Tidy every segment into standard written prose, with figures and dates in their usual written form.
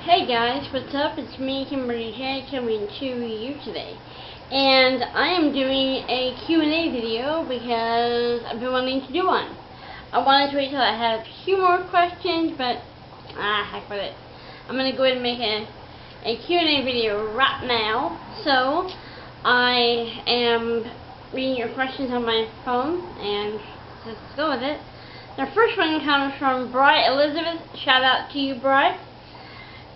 Hey guys, what's up? It's me, KimberlyJ, coming to you today. And I am doing a Q&A video because I've been wanting to do one. I wanted to wait till I had a few more questions, but heck with it. I'm going to go ahead and make a Q&A video right now. So, I am reading your questions on my phone, and let's go with it. The first one comes from Bri Elizabeth. Shout out to you, Bri.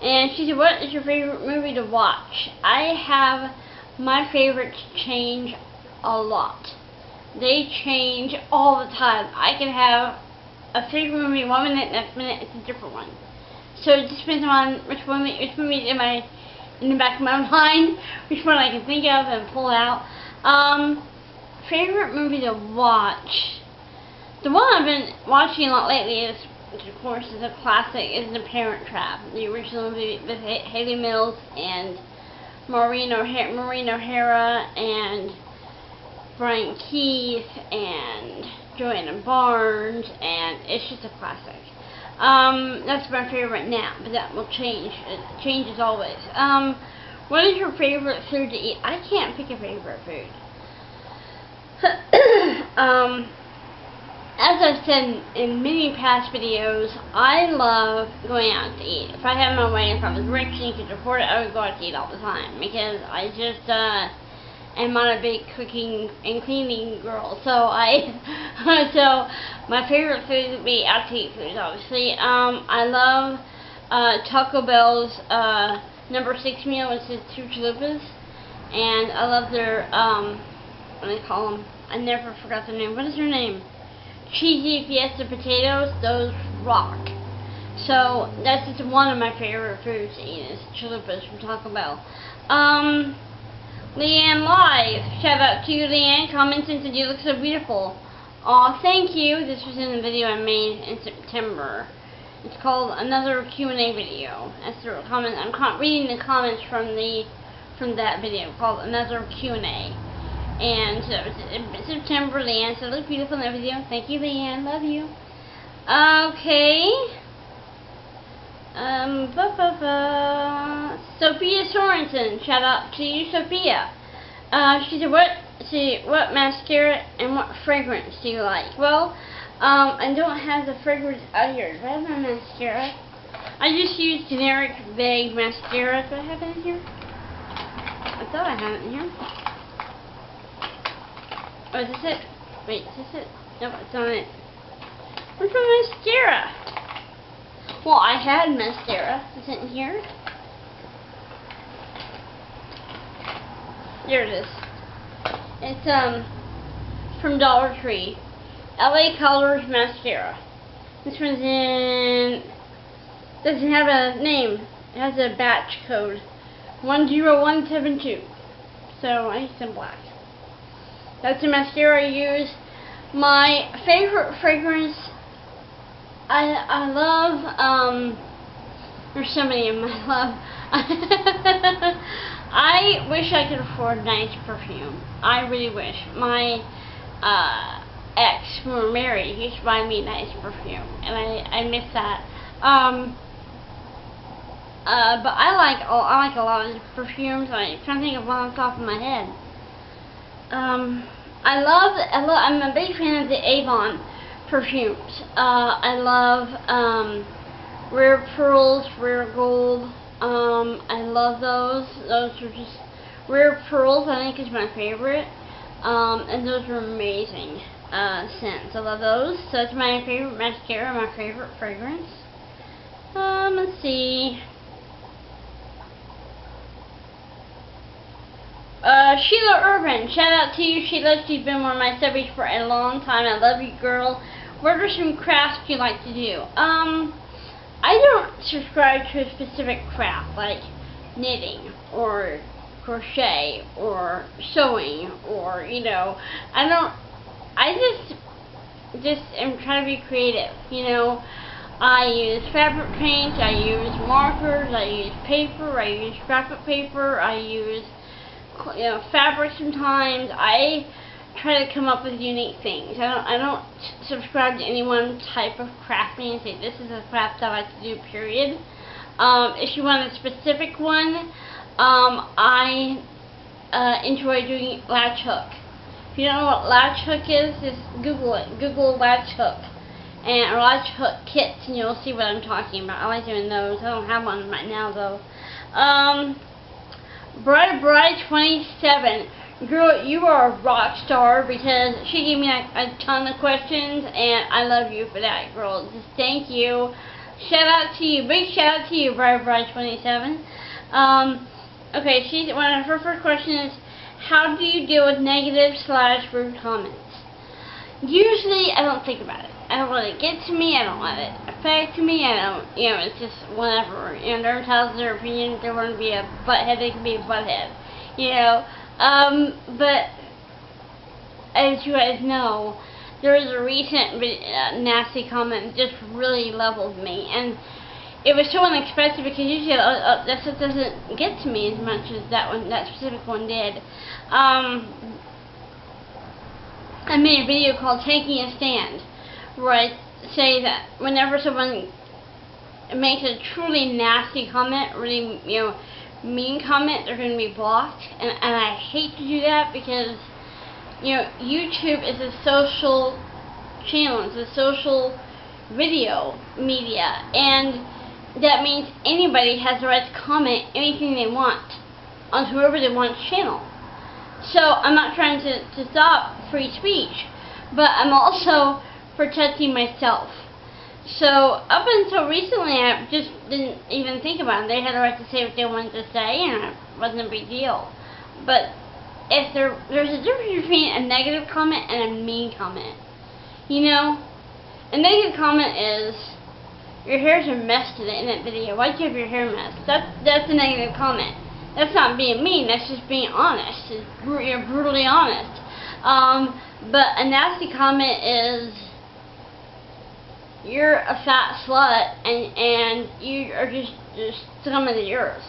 And she said, what is your favorite movie to watch? I have my favorites change a lot. They change all the time. I can have a favorite movie 1 minute, next minute it's a different one. So it just depends on which movie in the back of my mind, which one I can think of and pull out. Favorite movie to watch? The one I've been watching a lot lately is, which of course is a classic, is The Parent Trap. The original movie with Haley Mills and Maureen O'Hara and Brian Keith and Joanna Barnes, and it's just a classic. That's my favorite now, but that will change. It changes always. What is your favorite food to eat? I can't pick a favorite food. As I've said in many past videos, I love going out to eat. If I had my way, if I was rich and could afford it, I would go out to eat all the time, because I just am not a big cooking and cleaning girl. So so my favorite food would be out to eat foods, obviously. I love Taco Bell's number 6 meal, which is 2 chalupas, and I love their what do they call them? I never forgot the name. What is their name? Cheesy fiesta potatoes. Those rock. So that's just one of my favorite foods to eat, is chalupas from Taco Bell. Leanne Live, shout out to you, Leanne. Comments and said you look so beautiful. Aw, thank you. This was in the video I made in September. It's called Another Q&A Video. That's the comment. I'm reading the comments from that video called Another Q&A. And so it's September. Leanne said, look beautiful in that video. Thank you, Leanne. Love you. Okay. Sophia Sorensen. Shout out to you, Sophia. She said, what mascara and what fragrance do you like? Well, I don't have the fragrance out here. Do I have my mascara? I just use generic vague mascara. Do I have it in here? I thought I had it in here. Oh, is this it? Wait, is this it? Nope, it's not it. Where's my mascara? Well, I had mascara. Is it in here? There it is. It's from Dollar Tree. LA Colors Mascara. This one's in... doesn't have a name. It has a batch code. 10172. So I use some black. That's the mascara I use. My favorite fragrance, I love, there's so many of them I love. I wish I could afford nice perfume. I really wish. My ex, when we were married, he used to buy me nice perfume, and I miss that. But I like a lot of perfumes. I'm trying to think of one off the top of my head. I'm a big fan of the Avon perfumes. I love Rare Pearls, Rare Gold. I love those. Those are just Rare Pearls. I think is my favorite. And those are amazing scents. I love those. So it's my favorite mascara, my favorite fragrance. Let's see. Sheila Urban, shout out to you, Sheila. She's been one of my subbies for a long time. I love you, girl. What are some crafts you like to do? I don't subscribe to a specific craft like knitting or crochet or sewing or, you know, I just am trying to be creative, you know. I use fabric paint, I use markers, I use paper, I use scrapbook paper, I use fabric sometimes. I try to come up with unique things. I don't subscribe to any one type of crafting and say this is a craft I like to do, period. If you want a specific one, I enjoy doing latch hook. If you don't know what latch hook is, just Google it. Google latch hook and latch hook kits, and you'll see what I'm talking about. I like doing those. I don't have one right now though. Bride 27. Girl, you are a rock star, because she gave me a ton of questions, and I love you for that, girl. Just thank you. Shout out to you. Big shout out to you, Bride 27. Okay, one of her first questions is, how do you deal with negative/rude comments? Usually, I don't think about it. I don't let it get to me. I don't let it affect me. I don't, it's just whatever. They're entitled to their opinion. If they want to be a butthead, they can be a butthead. But as you guys know, there was a recent nasty comment that just really leveled me, and it was so unexpected, because usually that stuff doesn't get to me as much as that specific one did. I made a video called "Taking a Stand," where I say that whenever someone makes a truly nasty comment, really mean comment, they're going to be blocked, and I hate to do that, because YouTube is a social channel, it's a social video media, and that means anybody has the right to comment anything they want on whoever they want's channel. So I'm not trying to stop free speech, but I'm also protecting myself. So up until recently, I just didn't even think about it. They had a right to say what they wanted to say, and it wasn't a big deal. But if there's a difference between a negative comment and a mean comment. A negative comment is, your hair's a mess today in that video. Why'd you have your hair messed? That's a negative comment. That's not being mean. That's just being honest. You're brutally honest. But a nasty comment is, you're a fat slut, and you are just scum of the earth.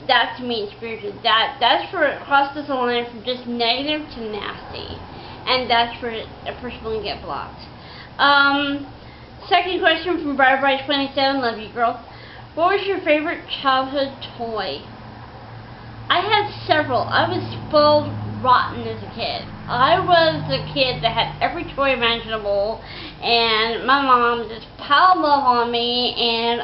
That's mean-spirited. That's for it crosses the line from just negative to nasty, and that's for a person will get blocked. Second question from Bride 27. Love you, girl. What was your favorite childhood toy? I had several. I was spoiled rotten as a kid. I was the kid that had every toy imaginable, and my mom just piled love on me, and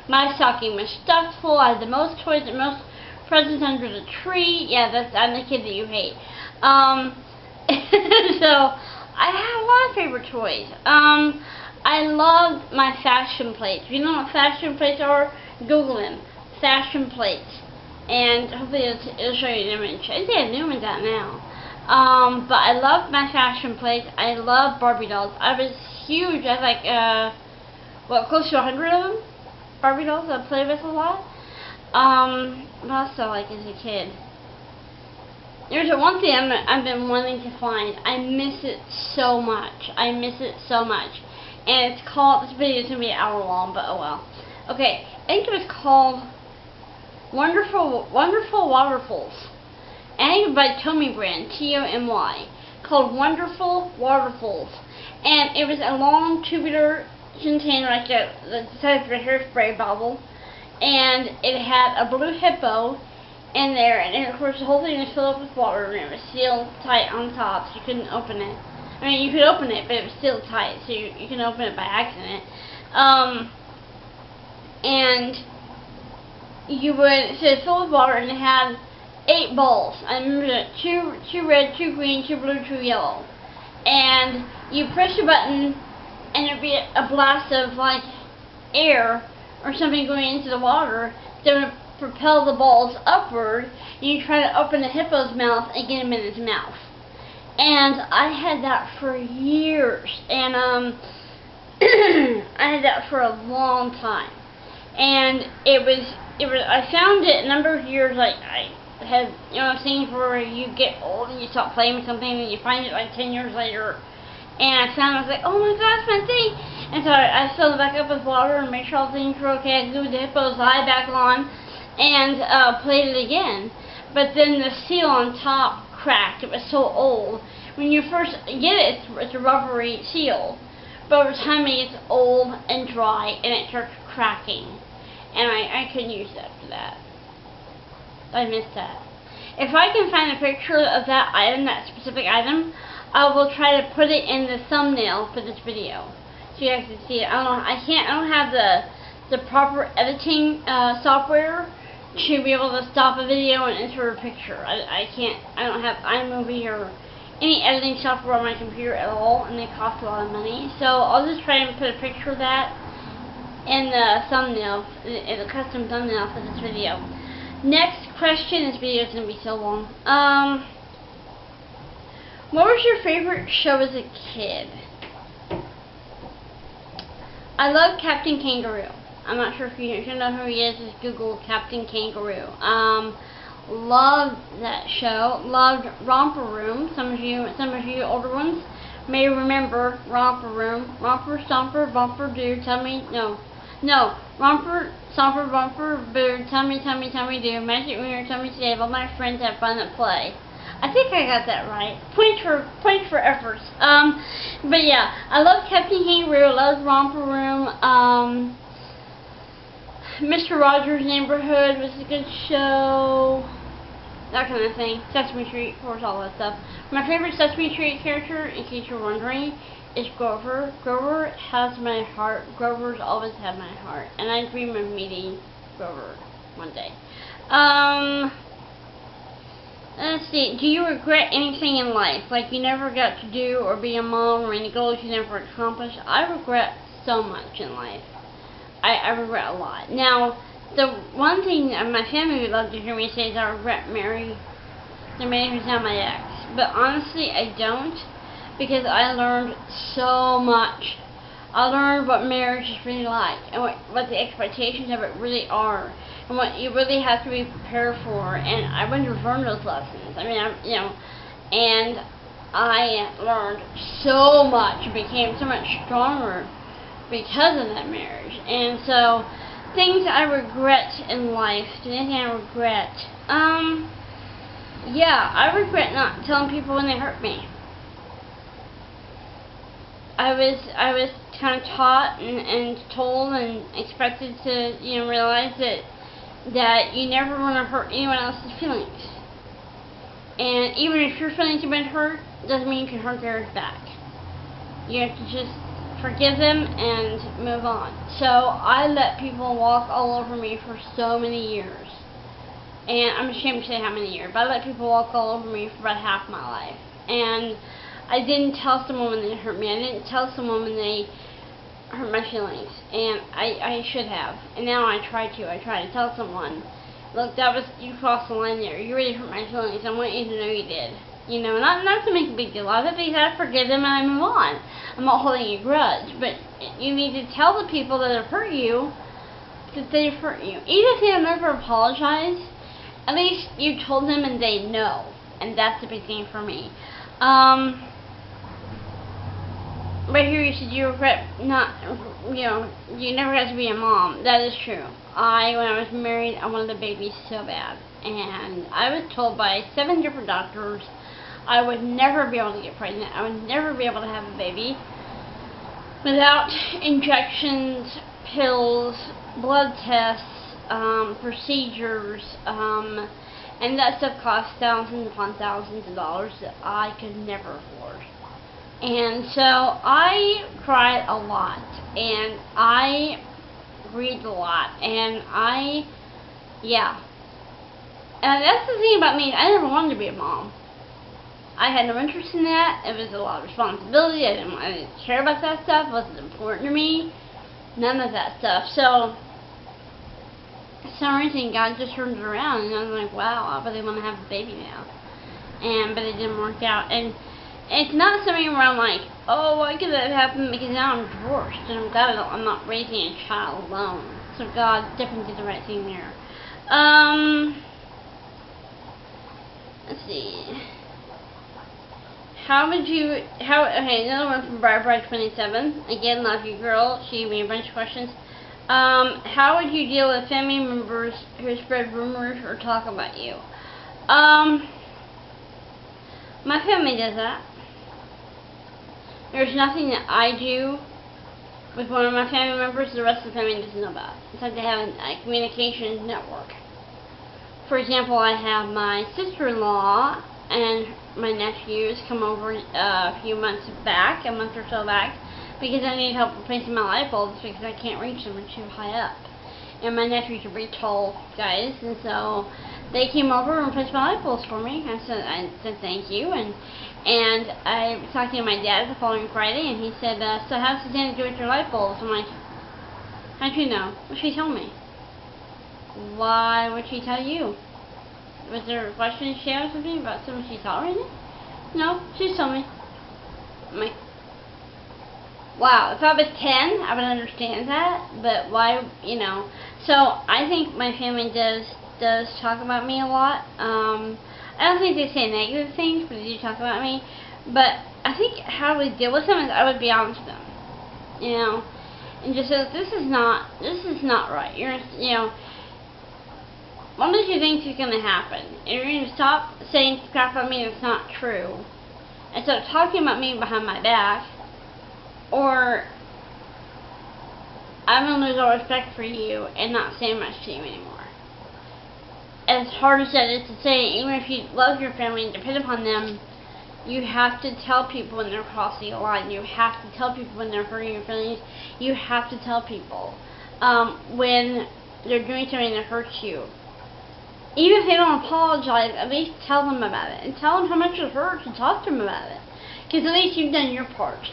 my stocking was stuffed full. I had the most toys, the most presents under the tree. Yeah, I'm the kid that you hate. So I had a lot of favorite toys. I loved my fashion plates. If you know what fashion plates are, Google them. Fashion plates. And hopefully it'll show you an image. I think they have new ones out now. But I loved my fashion plates. I love Barbie dolls. I was huge. I had close to 100 of them. Barbie dolls I played with a lot. What else did I like as a kid? There's one thing I've been wanting to find. I miss it so much. I miss it so much. And it's called, this video is going to be an hour long, but oh well. Okay, I think it was called Wonderful Waterfalls. And I think it was by Tomy brand, T-O-M-Y, called Wonderful Waterfalls. And it was a long tubular container, like the size of a hairspray bottle. And it had a blue hippo in there, and of course the whole thing was filled up with water, and it was sealed tight on top, so you couldn't open it. I mean, you could open it, but it was still tight, so you can open it by accident. And you would, so it's filled with water, and it had 8 balls. I remember that, 2 red, 2 green, 2 blue, 2 yellow. And you press a button, and there'd be a blast of like air or something going into the water that would propel the balls upward, and you try to open the hippo's mouth and get him in his mouth. And I had that for years, and I had that for a long time. And I found it a number of years, like I had, things where you get old and you stop playing with something and you find it like 10 years later. And I found it, I was like, oh my gosh, my thing. And so I filled it back up with water and made sure all things were okay. I glued the hippo's eye back on and played it again. But then the seal on top cracked. It was so old. When you first get it, it's a rubbery seal. But over time it gets old and dry and it starts cracking. and I couldn't use it after that. I missed that. If I can find a picture of that item, that specific item, I will try to put it in the thumbnail for this video, so you guys can see it. I don't have the proper editing software to be able to stop a video and insert a picture. I don't have iMovie or any editing software on my computer at all, and they cost a lot of money. So I'll just try and put a picture of that in the thumbnail, in the custom thumbnail for this video. Next question. This video is going to be so long. What was your favorite show as a kid? I love Captain Kangaroo. I'm not sure if you know who he is. Just Google Captain Kangaroo. Loved that show. Loved Romper Room. Some of you older ones may remember Romper Room. Romper, Stomper, Bumper, Do. Tell me, no. Romper, Stomper, Bumper, Boo. Tell me, Do. Magic Mirror. Tell me today. All my friends have fun at play. I think I got that right. Points for efforts. But yeah, I love Captain Kangaroo. Loved Romper Room. Mr. Rogers' Neighborhood was a good show. That kind of thing. Sesame Street, of course, all that stuff. My favorite Sesame Street character, in case you're wondering, is Grover. Grover has my heart. Grover's always had my heart. And I dream of meeting Grover one day. Let's see. Do you regret anything in life? Like you never got to do or be a mom, or any goals you never accomplished? I regret so much in life. I regret a lot. Now, the one thing my family would love to hear me say is I regret marrying the man who's now my ex. But honestly, I don't, because I learned so much. I learned what marriage is really like, and what the expectations of it really are, and what you really have to be prepared for. And I went to learn those lessons. I mean, and I learned so much, became so much stronger because of that marriage. And so, things I regret in life. Anything I regret? Yeah, I regret not telling people when they hurt me. I was kind of taught and told and expected to, realize that you never want to hurt anyone else's feelings. And even if your feelings have been hurt, doesn't mean you can hurt theirs back. You have to just forgive them and move on. So I let people walk all over me for so many years. And I'm ashamed to say how many years, but I let people walk all over me for about half my life. And I didn't tell someone when they hurt me. I didn't tell someone when they hurt my feelings. And I should have. And now I try to tell someone, look, you crossed the line there. You really hurt my feelings. I want you to know you did. Not to make a big deal out of it, because I forgive them and I move on. I'm not holding a grudge, but you need to tell the people that have hurt you that they've hurt you. Even if they don't ever apologize, at least you told them and they know. And that's the big thing for me. Right here you said you regret you never got to be a mom. That is true. When I was married, I wanted a baby so bad. And I was told by 7 different doctors I would never be able to get pregnant. I would never be able to have a baby without injections, pills, blood tests, procedures, and that stuff cost thousands upon thousands of dollars that I could never afford. And so I cried a lot, and I grieved a lot, and and that's the thing about me. I never wanted to be a mom. I had no interest in that. It was a lot of responsibility. I didn't care about that stuff. It wasn't important to me. None of that stuff. So, for some reason, God just turned it around, and I was like, wow, I really want to have a baby now. But it didn't work out. And it's not something where I'm like, oh, why could that happen? Because now I'm divorced, and I'm glad I'm not raising a child alone. So God definitely did the right thing there. Let's see. Okay, another one from Bright27. Again, love you, girl. She gave me a bunch of questions. How would you deal with family members who spread rumors or talk about you? My family does that. There's nothing that I do with one of my family members, the rest of the family doesn't know about. It's like they have a communication network. For example, I have my sister-in-law and my nephews come over a few months back, a month or so back, because I need help replacing my light bulbs because I can't reach them, they're too high up. And my nephews are pretty tall guys, and so they came over and replaced my light bulbs for me. I said thank you, and I was talking to my dad the following Friday, and he said, so how's Susanna doing with your light bulbs? I'm like, how'd you know? What'd she tell me? Why would she tell you? Was there a question she asked me about something she saw right now? No, she just told me. I'm like, wow, if I was 10, I would understand that, but why, you know. So I think my family does talk about me a lot. I don't think they say negative things, but they do talk about me. But I think how we deal with them is I would be honest with them, you know, and just say, this is not right. You know, one of the two things is going to happen. You're going to stop saying crap about me that's not true, and start talking about me behind my back, or I'm going to lose all respect for you and not say much to you anymore. As hard as that is to say, even if you love your family and depend upon them, you have to tell people when they're crossing a line. You have to tell people when they're hurting your feelings. You have to tell people when they're doing something that hurts you. Even if they don't apologize, at least tell them about it. And tell them how much it hurts and talk to them about it. Because at least you've done your part.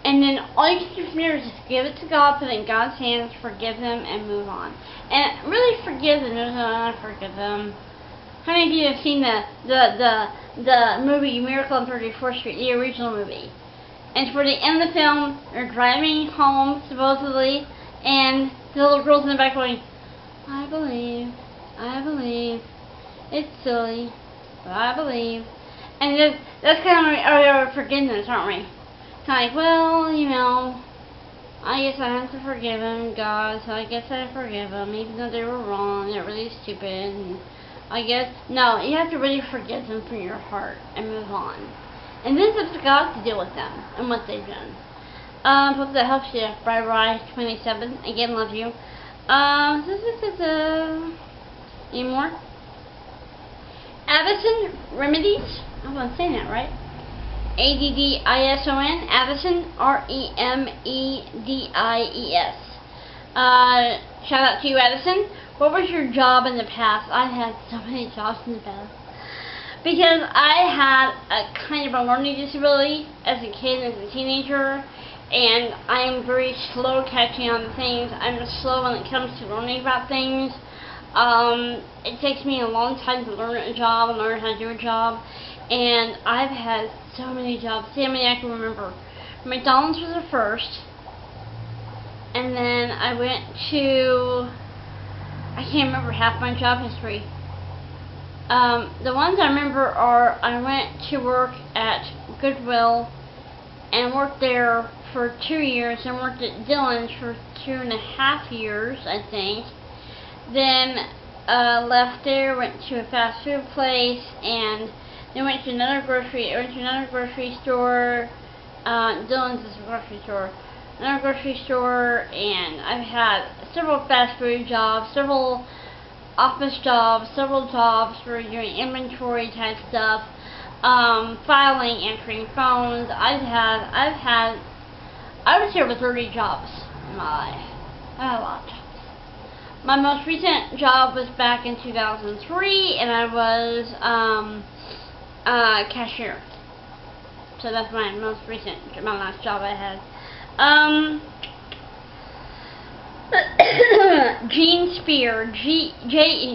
And then all you can do from here is just give it to God, put it in God's hands, forgive them, and move on. And really forgive them. Forgive them. How many of you have seen the movie Miracle on 34th Street, the original movie? And toward the end of the film, they're driving home, supposedly, and the little girl's in the back going, I believe, it's silly, but I believe. And that's kind of our forgiveness, aren't we? Kind of like, well, you know, I guess I have to forgive him, God, so I guess I forgive them, even though they were wrong, they're really stupid, and I guess, no, you have to really forgive them from your heart and move on. And then it's up to God to deal with them and what they've done. Hope that helps you. Bye 27. Again, love you. Any more? Addison Remedies. I hope I'm saying that right. Addison, Addison, Remedies. Shout out to you, Addison. What was your job in the past? I had so many jobs in the past. Because I had a kind of a learning disability as a kid and as a teenager, and I'm very slow catching on to things. I'm slow when it comes to learning about things. It takes me a long time to learn a job and learn how to do a job, and I've had so many jobs. See how many I can remember. McDonald's was the first, and then I went to, I can't remember half my job history. The ones I remember are, I went to work at Goodwill and worked there for 2 years, and worked at Dillon's for 2.5 years, I think. Then left there, went to a fast food place, and then went to another grocery store. Dillon's is a grocery store. Another grocery store, and I've had several fast food jobs, several office jobs, several jobs for doing inventory type stuff, filing, answering phones. I would say over 30 jobs in my life. I had a lot of jobs. My most recent job was back in 2003, and I was cashier. So that's my most recent, my last job I had. Jean Spear, Jeansper.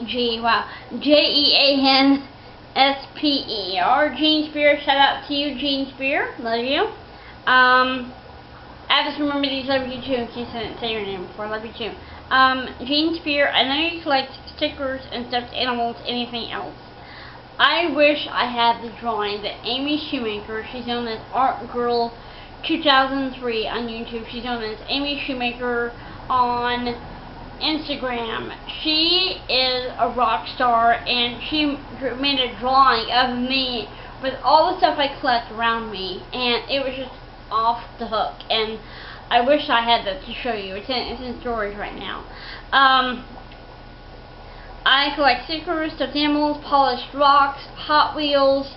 Jean Spear, shout out to you, Jean Spear, love you. I just remember these, love you too, in case I didn't say your name before, love you too. Jean Spear, I know you collect stickers and stuffed animals, anything else. I wish I had the drawing that Amy Shoemaker, she's known as Art Girl 2003 on YouTube, she's known as Amy Shoemaker on Instagram. She is a rock star, and she made a drawing of me with all the stuff I collect around me, and it was just off the hook. And I wish I had that to show you. It's in storage right now. I collect stickers, stuffed animals, polished rocks, Hot Wheels,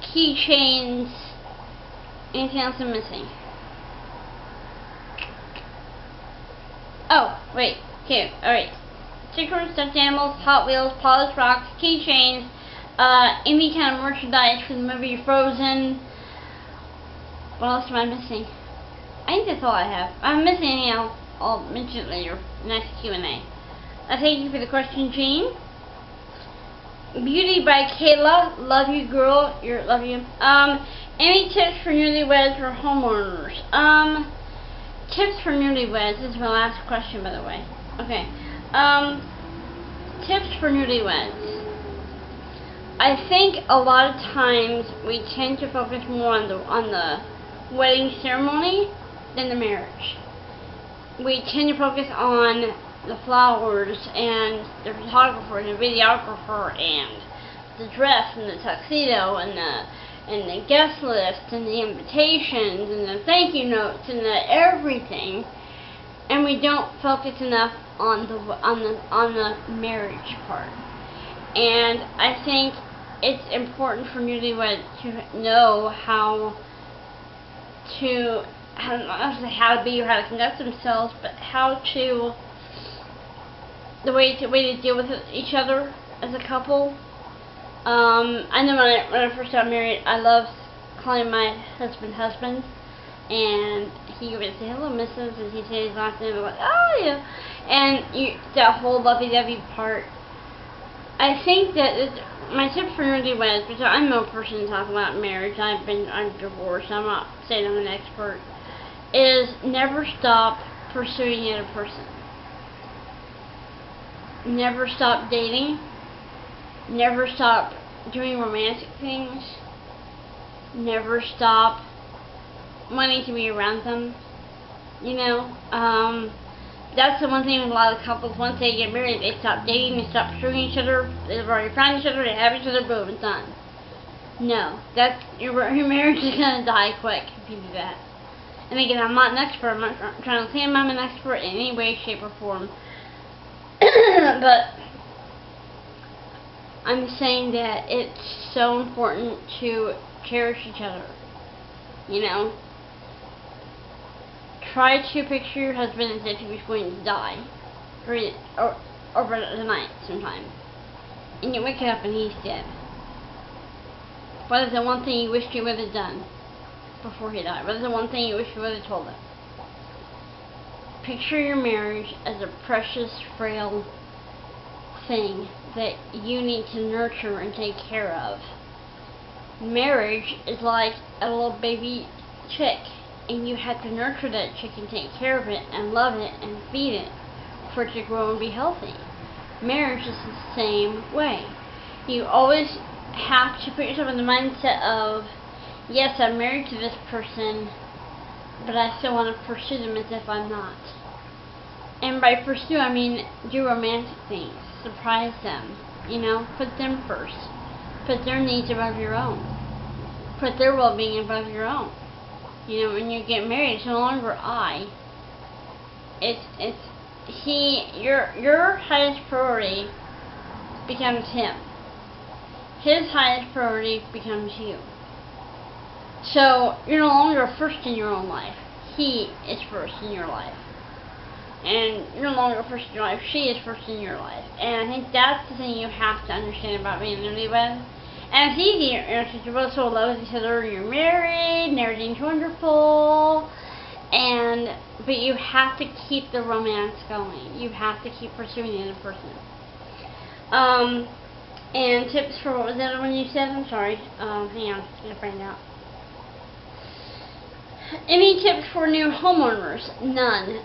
keychains. Anything else I'm missing? Oh, wait. Okay, alright. Stickers, stuffed animals, Hot Wheels, polished rocks, keychains, any kind of merchandise from the movie Frozen. What else am I missing? I think that's all I have. If I'm missing anything else, I'll mention it later. Next Q&A. Thank you for the question, Jean. Beauty by Kayla. Love you, girl. Love you. Any tips for newlyweds or homeowners? Tips for newlyweds. This is my last question, by the way. Okay. Tips for newlyweds. I think a lot of times we tend to focus more on the wedding ceremony than the marriage. We tend to focus on the flowers and the photographer and the videographer and the dress and the tuxedo and the guest list and the invitations and the thank you notes and the everything, and we don't focus enough on the marriage part. And I think it's important for newlyweds to know how to be or how to conduct themselves, but the way to deal with each other as a couple. I know when I first got married, I loved calling my husband, and he would say, "Hello, Mrs." and he'd say his last name, like, "Oh, yeah," and that whole lovey-dovey part. I think that my tip for newlyweds, because I'm no person to talk about marriage, I'm divorced, I'm not saying I'm an expert, is never stop pursuing the other person. Never stop dating. Never stop doing romantic things. Never stop wanting to be around them. That's the one thing with a lot of couples. Once they get married, they stop dating, they stop pursuing each other, they've already found each other, they have each other, boom, it's done. No, your marriage is going to die quick if you do that. And again, I'm not an expert, I'm not trying to claim I'm an expert in any way, shape, or form. But I'm saying that it's so important to cherish each other. Try to picture your husband as if he was going to die, or over the night sometime, and you wake up and he's dead. What is the one thing you wish you would have done before he died? What is the one thing you wish you would have told him? Picture your marriage as a precious, frail thing that you need to nurture and take care of. Marriage is like a little baby chick, and you have to nurture that chick and take care of it and love it and feed it for it to grow and be healthy. Marriage is the same way. You always have to put yourself in the mindset of, yes, I'm married to this person, but I still want to pursue them as if I'm not. And by pursue, I mean do romantic things. Surprise them. Put them first. Put their needs above your own. Put their well-being above your own. When you get married, it's no longer I. It's he. Your highest priority becomes him. His highest priority becomes you. So you're no longer first in your own life. He is first in your life. And you're no longer first in your life. She is first in your life. And I think that's the thing you have to understand about being newlywed. And it's easier, since you're both so in love with each other, and you're married, and everything's wonderful. But you have to keep the romance going. You have to keep pursuing the other person. And tips for, what was the other one you said? I'm sorry. Hang on, I'm going to find out. Any tips for new homeowners? None.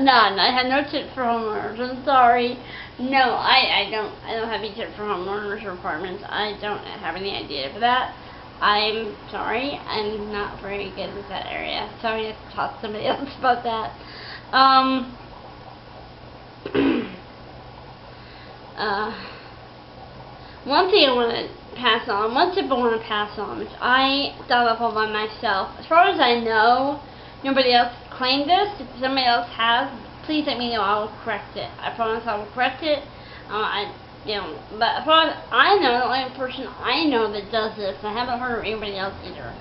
None. I have no tips for homeowners. I'm sorry. No, I don't have any tips for homeowners or apartments. I don't have any idea for that. I'm sorry. I'm not very good with that area. So I'm going to have to talk to somebody else about that. One thing I want to pass on, one tip I want to pass on, which I thought up all by myself. As far as I know, nobody else claimed this. If somebody else has, please let me know. I will correct it. I promise I will correct it. But as far as I know, the only person I know that does this, I haven't heard of anybody else either.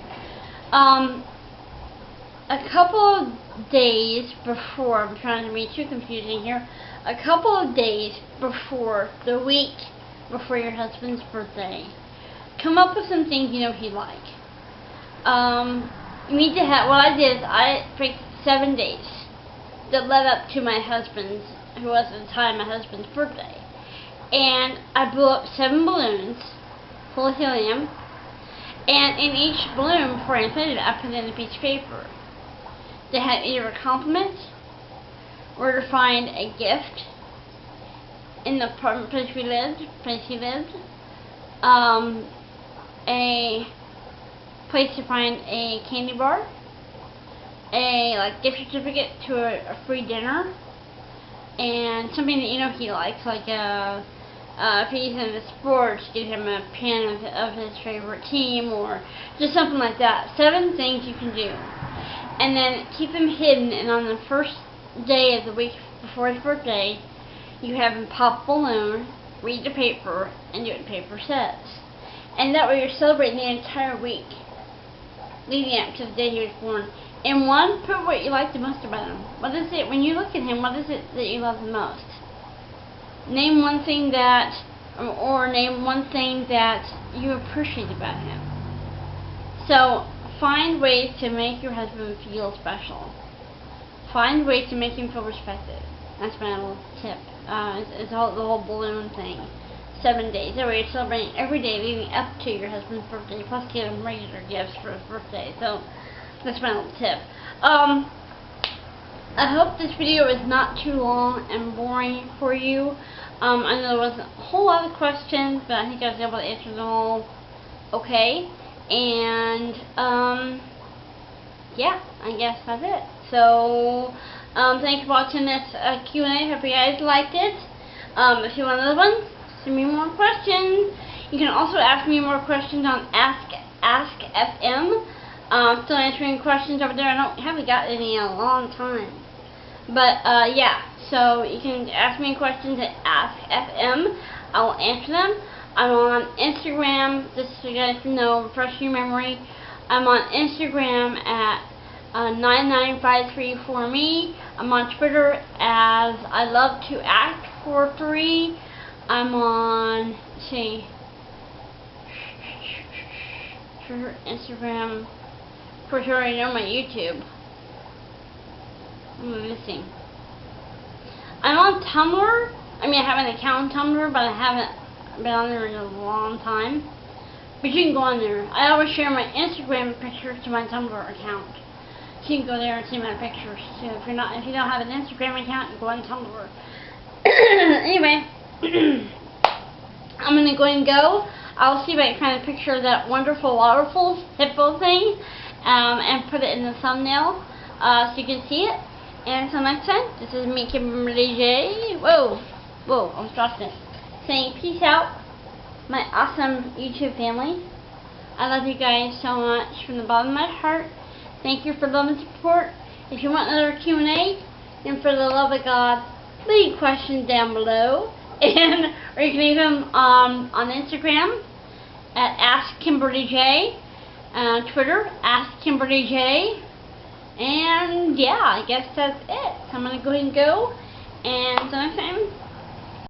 A couple of days before, I'm trying to be too confusing here, a couple of days before, the week before your husband's birthday, come up with some things you know he'd like. You need to have, what I did is I picked 7 days that led up to my husband's, who was at the time my husband's birthday. And I blew up 7 balloons full of helium, and in each balloon, before I inflated it, I put in a piece of paper. They had either a compliment, or to find a gift in the apartment place he lived, a place to find a candy bar, a gift certificate to a free dinner, and something that you know he likes, like if he's into sports, give him a pin of his favorite team, or just something like that. 7 things you can do, and then keep them hidden. And on the first day of the week before his birthday, you have him pop a balloon, read the paper, and do what the paper says. And that way you're celebrating the entire week leading up to the day he was born. In one, put what you like the most about him. What is it, when you look at him, what is it that you love the most? Name one thing that, or name one thing that you appreciate about him. So, find ways to make your husband feel special. Find ways to make him feel respected. That's my little tip. It's the whole balloon thing. 7 days. That way you're celebrating every day leading up to your husband's birthday, plus give him regular gifts for his birthday. So, that's my little tip. I hope this video is not too long and boring for you. I know there wasn't a whole lot of questions, but I think I was able to answer them all okay. And, yeah, I guess that's it. So, thank you for watching this Q&A. Hope you guys liked it. If you want another one, send me more questions. You can also ask me more questions on Ask FM. Still answering questions over there. I haven't got any in a long time. But, yeah, so you can ask me questions at Ask FM. I will answer them. I'm on Instagram, just so you guys know, refresh your memory. I'm on Instagram at 99534me. I'm on Twitter as I love to act 43. I'm on, let's see, Instagram. For sure, I know my YouTube. I'm missing. I'm on Tumblr. I mean, I have an account on Tumblr, but I haven't been on there in a long time. But you can go on there. I always share my Instagram pictures to my Tumblr account. So you can go there and see my pictures. So if you don't have an Instagram account, you go on Tumblr. Anyway, I'm gonna go and go. I'll see if I can find a picture of that wonderful waterfall hippo thing. And put it in the thumbnail so you can see it. And until next time, this is me, KimberlyJ. Whoa, I was dropping it. Saying peace out, my awesome YouTube family. I love you guys so much from the bottom of my heart. Thank you for love and support. If you want another Q&A, then for the love of God, leave questions down below. Or you can leave them on Instagram at AskKimberlyJ. Twitter, AskKimberlyJ, and yeah, I guess that's it. So I'm going to go ahead and go, and so next time,